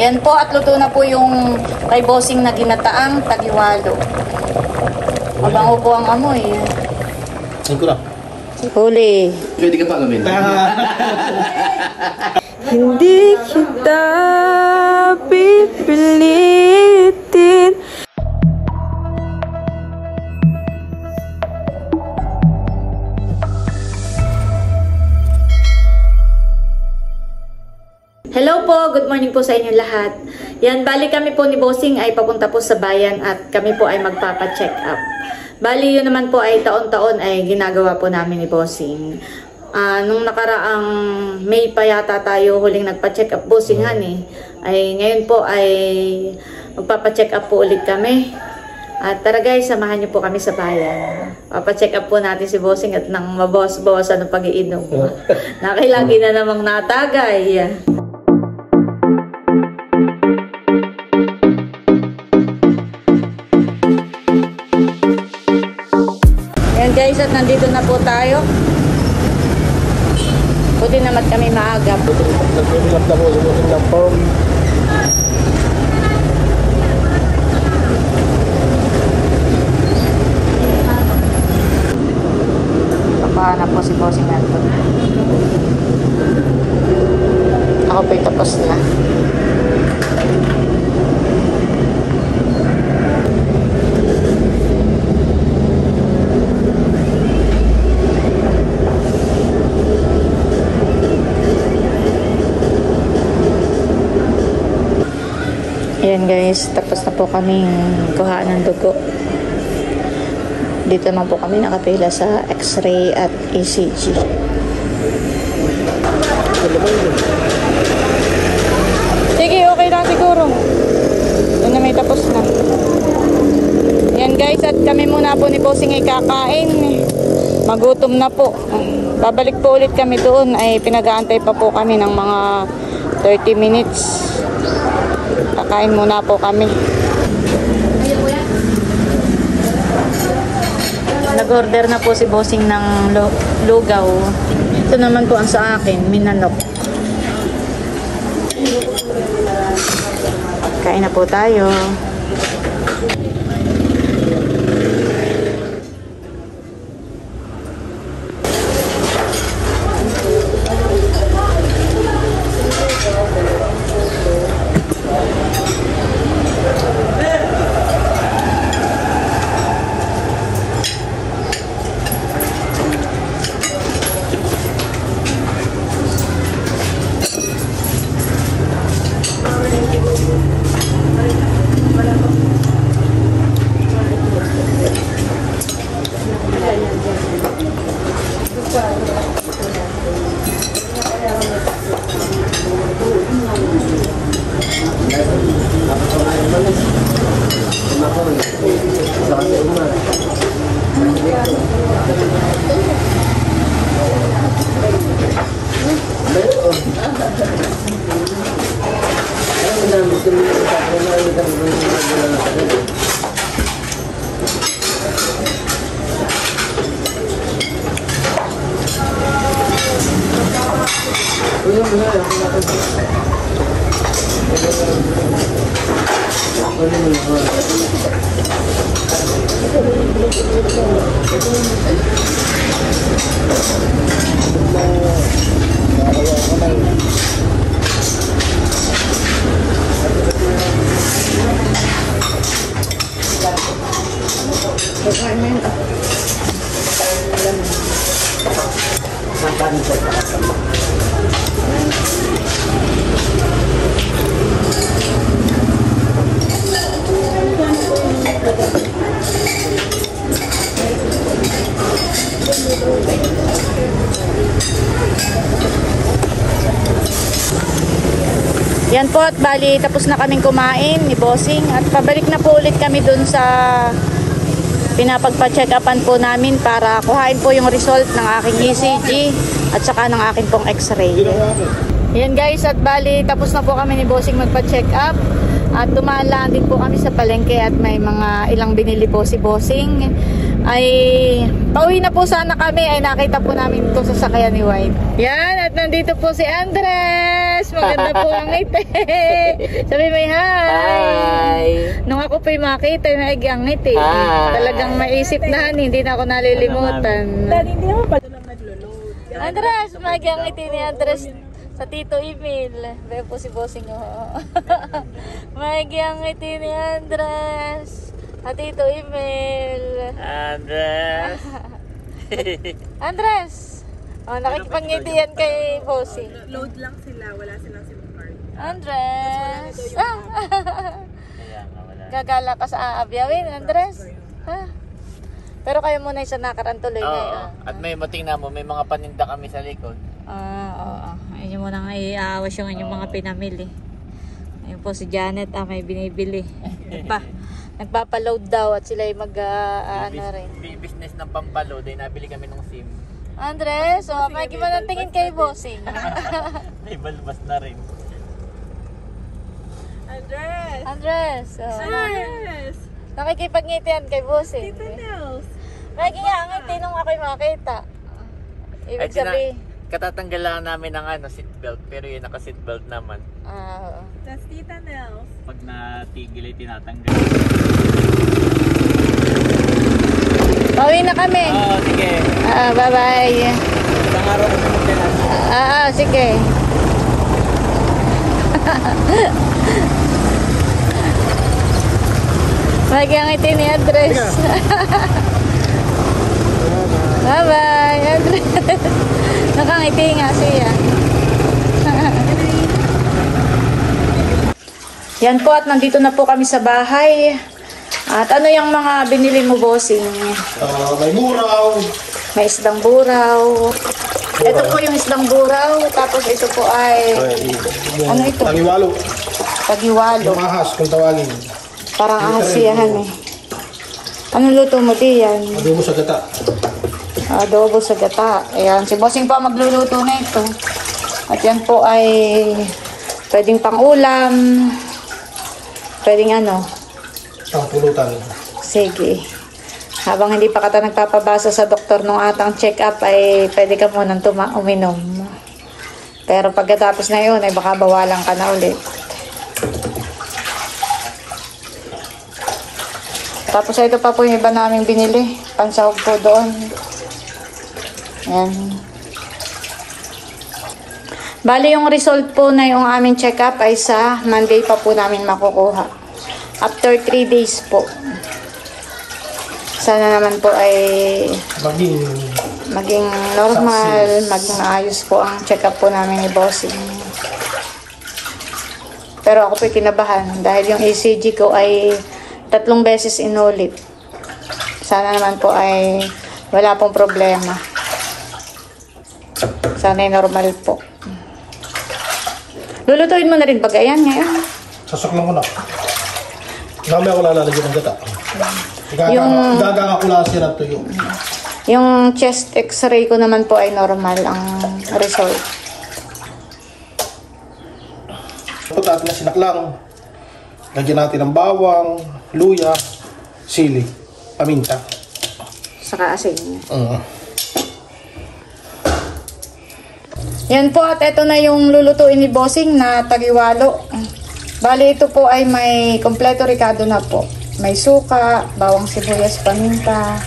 Yan po at luto na po yung kay bossing na ginataang tagiwalo. Mabango po ang amoy. Saan ko lang? Huli. Pwede ka pa alamin. Hindi kita pipilitin. Hello po, good morning po sa inyo lahat. Yan, bali kami po ni Bossing ay papunta po sa bayan at kami po ay magpapa-check up. Bali yun naman po ay taon-taon ay ginagawa po namin ni Bossing. Nung nakaraang May pa yata tayo huling nagpa-check up Bossing ay ngayon po ay magpapa-check up po ulit kami. At tara guys, samahan niyo po kami sa bayan. Papa-check up po natin si Bossing at nang mabawas-bawasan ng pag-iinom. Nakilagi na namang natagay. Ayan guys, at nandito na po tayo. Buti naman kami maaga. Nag-fill up na po, lumusin ng form. Papahanap po si Bossing natin. Ako po'y tapos na. Ayan guys, tapos na po kaming kuhaan ng dugo. Dito naman po kami nakapila sa X-ray at ECG. Sige, okay lang siguro. Yun na may tapos na. Ayan guys, at kami muna po ni Bossing ay kakain. Magutom na po. Babalik po ulit kami doon. Ay pinag-aantay pa po kami ng mga 30 minutes. Kakain muna po kami. Nag-order na po si Bossing ng lugaw. Ito naman po ang sa akin, minanok. Kain na po tayo. Yan po at bali tapos na kaming kumain ni Bossing at pabalik na po ulit kami dun sa pinapagpa-check upan po namin para kuhain po yung result ng aking ECG at saka ng aking pong X-ray. Yan guys, at bali tapos na po kami ni Bossing magpa-check up at dumaan din po kami sa palengke at may mga ilang binili po si Bossing. Ay pauwi na po sana kami ay nakita po namin ito sa sasakyan ni White. Yan, at nandito po si Andres. maganda po ang ngiti. Sabi may hi. Nung ako po'y makita, naig ang ngiti. Talagang maisip na, hindi na ako nalilimutan. Dahil hindi naman pa lang naglo-load. Andres, maig ang ngiti ni Andres sa Tito Emil. Veo po si Bossing. Maig ang ngiti ni Andres sa Tito Emil. Andres. Andres! Oh, nakikipag-ngitian kay Bossing. Load lang sila, wala silang SIM card. Andres! Kaya nga wala. Gagala ka sa aabyawin, Andres? Ha? Pero kayo muna yung sa nakarantuloy Oo. ngayon. At may matingnan mo, may mga paninda kami sa likod. Oo. Ayun mo nang iaawas yung inyong mga pinamili. Ayun po si Janet, may binibili. Nagpapaload daw at sila yung ano rin. Business ng pampaload ay nabili kami ng SIM. Andres, may gimana tingin kay Bossing. May balbas na rin. Andres! Andres, Andres! nakikipag-ngitian kay Bossing. Tita Nels! May ngiti nung ako'y makita. Ibig sabihin, Katatanggal lang namin ng seatbelt, pero yun naka-seatbelt naman. oo. That's Tita Nels. Pag natigil ay tinatanggal. Pauwi na kami. Oo, sige. Bye-bye. Isang araw kami magkailan. Sige. Lagi ang ngiti ni Andres. Bye-bye, Andres. Nakangiti nga siya. Yan po at nandito na po kami sa bahay. At ano yung mga binili mo, Bossing? May buraw. May isdang buraw. Ito po yung isdang buraw. Tapos ito po ay ano ito? Tagiwalo. Pagiwalo. Yung ahas kung tawagin. Parang ahasiyahan eh. Anong luto mo diyan? Adobo sa gata. Adobo sa gata. Ayan, si Bossing po ang magluluto na ito. At yan po ay pwedeng pang-ulam. Pwedeng Pangpulutan. Sige. Habang hindi pa kata nagpapabasa sa doktor nung atang check-up ay pwede ka munang uminom. Pero pagkatapos na yun ay baka bawalan ka na ulit. Tapos ito pa po yung iba naming binili. Pansahog po doon. Ayan. Bali yung result po na yung aming check-up ay sa Monday pa po namin makukuha. After 3 days po. Sana naman po ay maging normal, maging maayos po ang check-up po namin ni Bossing. Pero ako po'y kinabahan dahil yung ECG ko ay 3 beses inulit. Sana naman po ay wala pong problema. Sana ay normal po. Lulutuin mo na rin bagayan ngayon. Sasaklang ko na. Mamaya ako lalagyan ng gata. Gaga ko lang siya ng tuyo. Yung chest x-ray ko naman po ay normal ang result. Ito natin na sinaklang. Lagyan natin ng bawang, luya, sili, paminta. Saka asin. Yan po at ito na yung lulutuin ni Bossing na tagiwalo. Bali ito po ay may kompleto ricado na po. May suka, bawang sibuyas, paminta,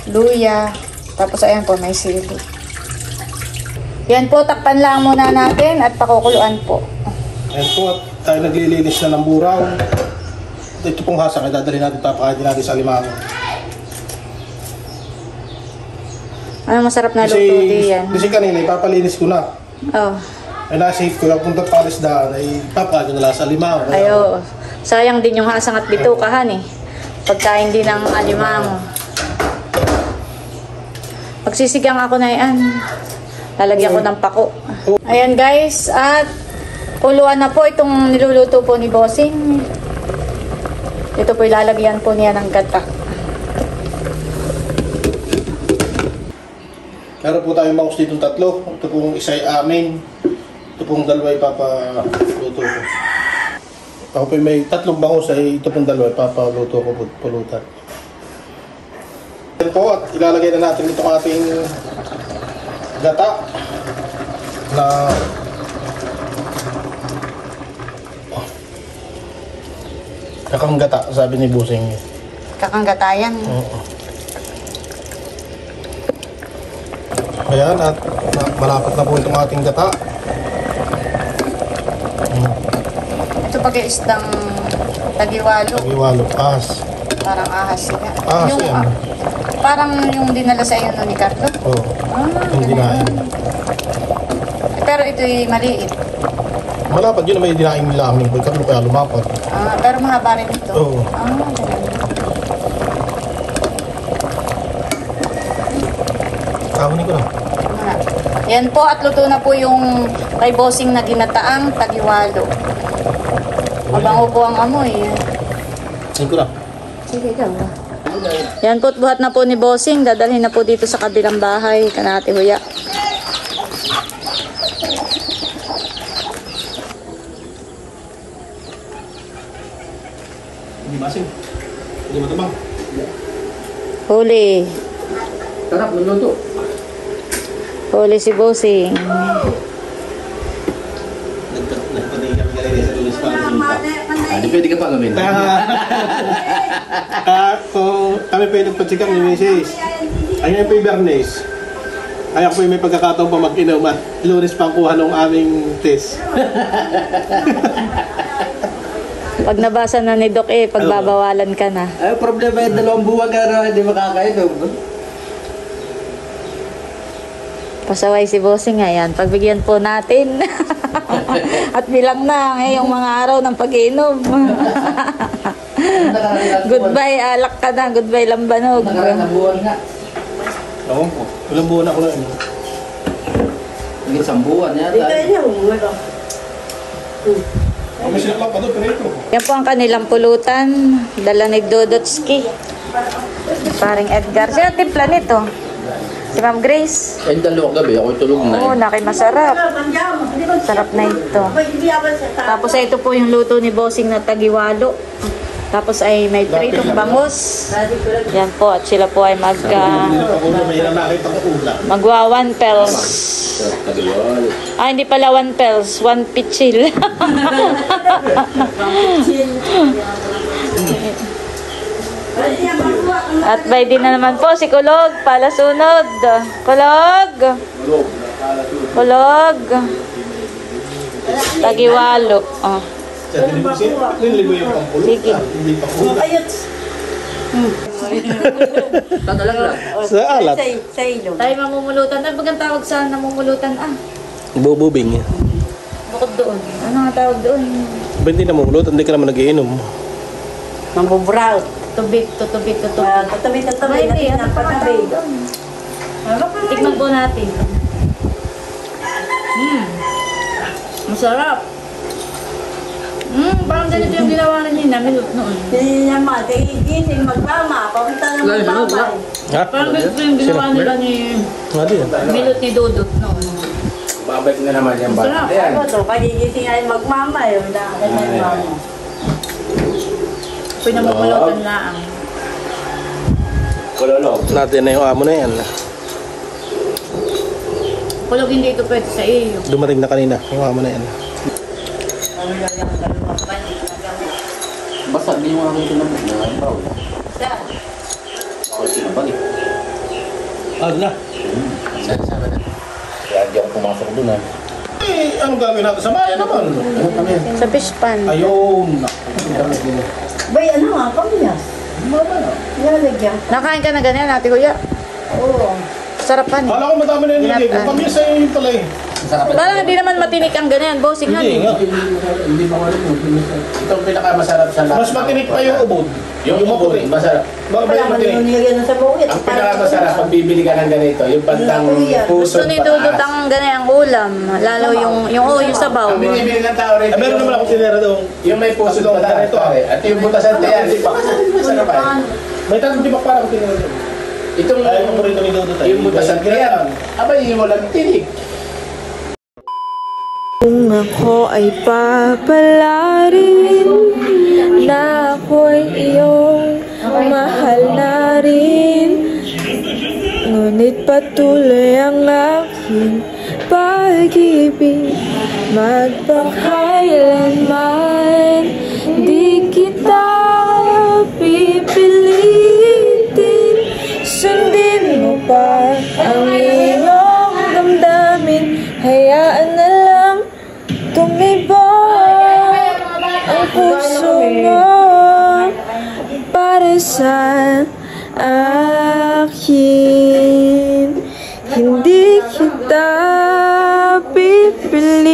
luya, tapos ayan po may sili. Yan po, takpan lang muna natin at pakukuluan po. Ayan po at tayo naglilinis na ng buraw. Ito pong hasak ay dadalhin natin, papakain natin sa limango. Ano masarap na luto diyan? Kasi kanina ipapalinis ko na. Oh. Ay nasave ko, punta palis daan ay papakain na lang sa limango. Ayo, sayang din yung hasang at bitukahan eh. Pagkain din ng alimango. Magsisigang ako na yan. Lalagyan ko ng pako. Ayan guys, at kuluan na po itong niluluto po ni Bossing. Ito po ilalagyan po niya ng gata. Meron po tayong bangus dito 3. Ito pong isa ay amin. Ito pong 2 ay papaluto ko. Ako po may 3 bangus ay ito pong 2 ay papaluto ko pulutan. Yan po at ilalagay na natin itong ating gata na Kakanggata, sabi ni Busing. Kakanggatayan. Oo. Ayan, at malapit na po itong ating gata. Ito pag-iisdang tagiwalo. Iwalo, ahas. Parang ahas siya. Ahas Yung, yan. parang yung dinala sa iyo no, ni Carlo. Oo. Yung dinain. Pero ito'y maliit. Malapad yun na may dinain nila aming bulkan, kaya lumapad. Pero mahaba rin ito. Oo. Ganun. Kahunin ko na. Yan po at luto na po yung kay Bossing na ginataang tagiwalo. Mabango po ang amoy. Kahunin ko na. Sige daw. Yan po at buhat na po ni Bossing. Dadalhin na po dito sa kabilang bahay. Kanati huya. Hindi basing. Hindi matabang. Huli. Sarap, nagluto. Huli si Bossing. Hindi pwede ka pa gawin. Kung kami pa yung nagpatsikap ni Mrs. Ayun po yung Bernays. Kaya po yung may pagkakataon pa mag-inom at Lunes pa ang kuha ng aming test. Pag nabasa na ni Doc pagbabawalan ka na. Ay, problema yung 2 buwan ka na hindi makakainom. Pasaway si Bossing ngayon. Pagbigyan po natin. At bilang na ngayong mga araw ng pag-iinom. Goodbye, alak ka na. Goodbye, lambanog. Nakaraan buwan nga. Oo po. Ilang buwan ako na yun. Naging 1 buwan yata. May sinakla pa doon, pero ito. Yan po ang kanilang pulutan. Dala ni Dodotski. Paring Edgar. Sino timpla nito? Si Ma'am Grace. Ay, 2 gabi. Ako'y tulog na. Oo, masarap. Sarap na ito. Tapos ay ito po yung luto ni Bossing na tagiwalo. Tapos ay may pritong bangus. Yan po. At sila po ay magwa 1 pels. Hindi pala 1 pels. 1 pichil. At by din na naman po si Kulog. Palasunod. Kulog. Kulog. Tagiwalo. Oh. Sige. Tatalang lang. Sa alat. Tayo mamumulutan. Ano bagang tawag sa namumulutan? Bububing. Bukod doon. Ano nga tawag doon? Ba hindi na mamulot, hindi ka naman nagiinom. Mambubraw. Tubig, tutubig. Tatabi. Hindi, ano pa nga tawag doon? Tikman po natin. Masarap. Parang ganito yung ginawa rin ni namin noon. Hindi naman, gising magmama, papunta ng magbabay. Ha? Parang ganito yung ginawa nila ni Nga din. Milot ni Dodot noon. Babalik na naman yung Masarap. bata. Yan. Ano to, pagigising ay magmama, yun na, mama. Pinamumulutan lang. Kulolog. Natin na yung amo na yan. Kulog hindi ito pwede sa iyo. Dumating na kanina yung amo na yan. Basta, hindi mo akong tinabog na ang tao. Ako tinabag eh. Ano na? Sabi na. Kaya hindi ako pumasok doon ah. Eh, anong gagawin natin sa bayan naman? Ano kami? Sa fishpan. Ayun. Bay, ano nga, pamilya? Nilalagyan. Nakain ka na ganyan, Ate Kuya? Oo. Sarap pa Kala ko madami na yung nilagay ko. Kami sa iyo pala eh. Parang hindi naman matinik ang ganyan, bossing Hindi nga. Hindi mo alam yung ito ang pinakamasarap sa lahat. Mas matinik pa yung ubod. Yung ubod, masarap. Baka ba Wala yung man matinik? yung nilagyan na sa buwit. Ang pinakamasarap pag bibili ka ng ganito, yung pantang puso Gusto ni Dudut ang ganyan ulam. Lalo yung sabaw. Ang binibili ng tao rin. Ah, meron naman ako tinira doon. Yung may puso Doon, pataas ganito, pare. At yung butasan tayan, masarap pa. May tanong di ba para ako tinira doon? Itong Ay, yung paborito ni Dodo tayo. yung butasan tayan, abay yung walang tinig. Kung ako ay papalarin na ako'y iyong mahal na rin, ngunit patuloy ang aking pag-ibig, magpakailanman di kita tumibok ang puso mo para sa akin. Hindi kita pipilitin,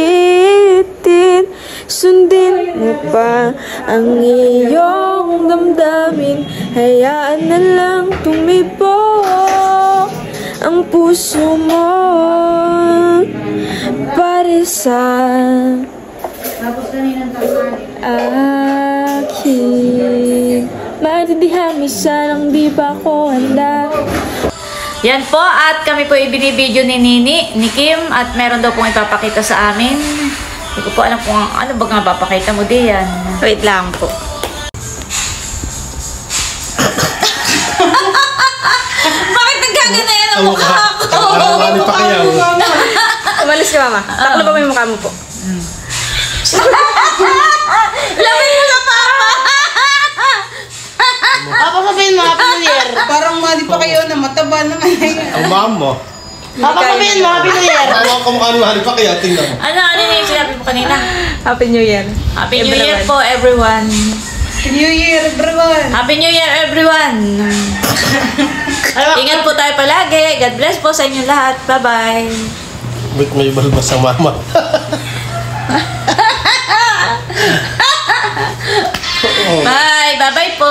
sundin mo pa ang iyong damdamin. Hayaan na lang tumibok ang puso mo para sa akin. Maintindihan mo, sanang di pa ako handa. Yan po, at kami po ibinibideo ni Nini, ni Kim, at meron daw pong ipapakita sa amin. Hindi ko po alam kung ano ba nga papakita mo diyan. Wait lang po. Bakit nagkagana yan ang mukha ko? Ano pa kaya? Umalis ka, mama. Taklo ba mo yung mukha mo po? Lamin mo na, Papa! Papa, sabihin mo, Happy New Year. Parang mali pa kayo na mataba naman. Ang mom mo. Papa, sabihin mo, Happy New Year. Ang kamukha ni Mahal pa kaya, tingnan mo. Ano yung sinabi mo kanina? Happy New Year. Happy New Year po, everyone. Happy New Year, everyone. Happy New Year, everyone. Ingat po tayo palagi. God bless po sa inyong lahat. Bye-bye. Wait, may balbas ang mama. Bye. Bye-bye po.